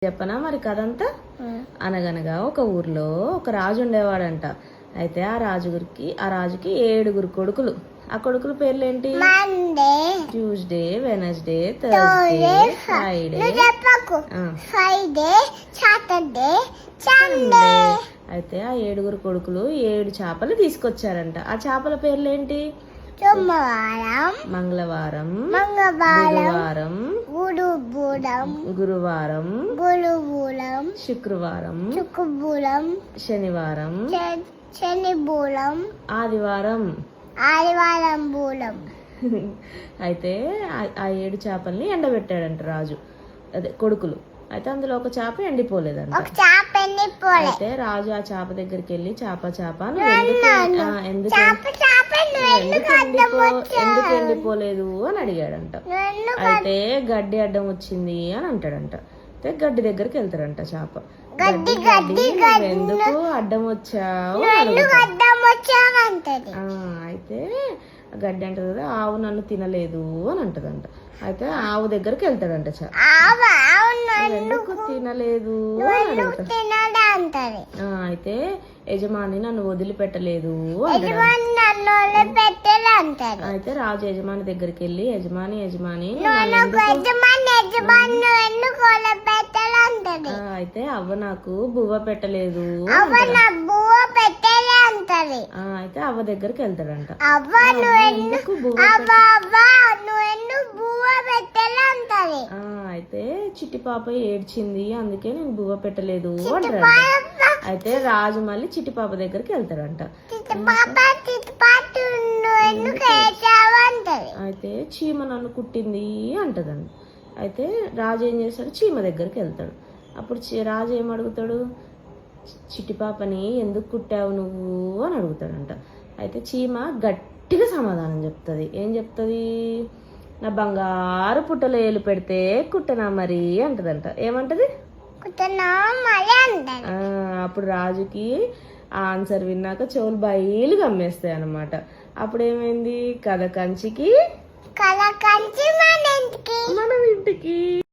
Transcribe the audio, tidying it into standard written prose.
చెప్పనా మరి కథంతా. అనగనగా ఒక ఊర్లో ఒక రాజు ఉండేవాడంట. అయితే ఆ రాజుకి 7 కొడుకులు. ఆ కొడుకుల పేర్లేంటి? Tuesday, Wednesday, Thursday, Friday, Sunday. అయితే ఆ 7 కొడుకులు 7 చేపలు తీసుకొచ్చారంట. ఆ చేపల పేర్లేంటి? మంగళవారం, గురువారం, శుక్రవారం, శనివారం, ఆదివారం. అయితే ఆ 7 చేపల్ని ఎండబెట్టాడంట రాజు, అదే కొడుకులు. అయితే అందులో ఒక చేప ఎండిపోలేదంట. అయితే రాజు ఆ చేప దగ్గరికి వెళ్ళి, చేప ఎందుకు ఎండిపోలేదు అని అడిగాడంట. అయితే గడ్డి అడ్డం వచ్చింది అని అంటాడంట. అయితే గడ్డి దగ్గరికి వెళ్తాడంట చేప. ఎందుకు అడ్డం వచ్చావు? అయితే గడ్డి అంటది కదా, ఆవు నన్ను తినలేదు అని అంటదంట. అయితే ఆవు దగ్గరికి వెళ్తాడంట. ఎందుకు తినలేదు అని అడుగుతాడు. అయితే యజమాని నన్ను వదిలిపెట్టలేదు అంటాడు. అయితే రాజు యజమాని దగ్గరికి వెళ్ళి, యజమాని అయితే అవ్వ నాకు బువ్వ పెట్టలేదు. అయితే అవ్వ దగ్గరికి వెళ్తాడంట. అయితే చిట్టి పాప ఏడ్చింది, అందుకే నేను బువ్వ పెట్టలేదు అంటాడంట. అయితే రాజు మళ్ళీ చిట్టి పాప దగ్గరికి వెళ్తాడంట. అయితే చీమ నన్ను కుట్టింది అంటదండి. అయితే రాజు ఏం చేస్తాడు? చీమ దగ్గరికి వెళ్తాడు. అప్పుడు రాజు ఏం అడుగుతాడు? చిట్టి పాపని ఎందుకు కుట్టావు నువ్వు అని అడుగుతాడంట. అయితే చీమ గట్టిగా సమాధానం చెప్తుంది. ఏం చెప్తుంది? నా బంగారు పుట్టలో ఏలు పెడితే కుట్టనా మరి అంటదంట. ఏమంటది? అప్పుడు రాజుకి ఆ ఆన్సర్ విన్నాక చెవులు బయలు గమ్మేస్తాయి అన్నమాట. అప్పుడు ఏమైంది? కథ కంచికి మన ఇంటికి.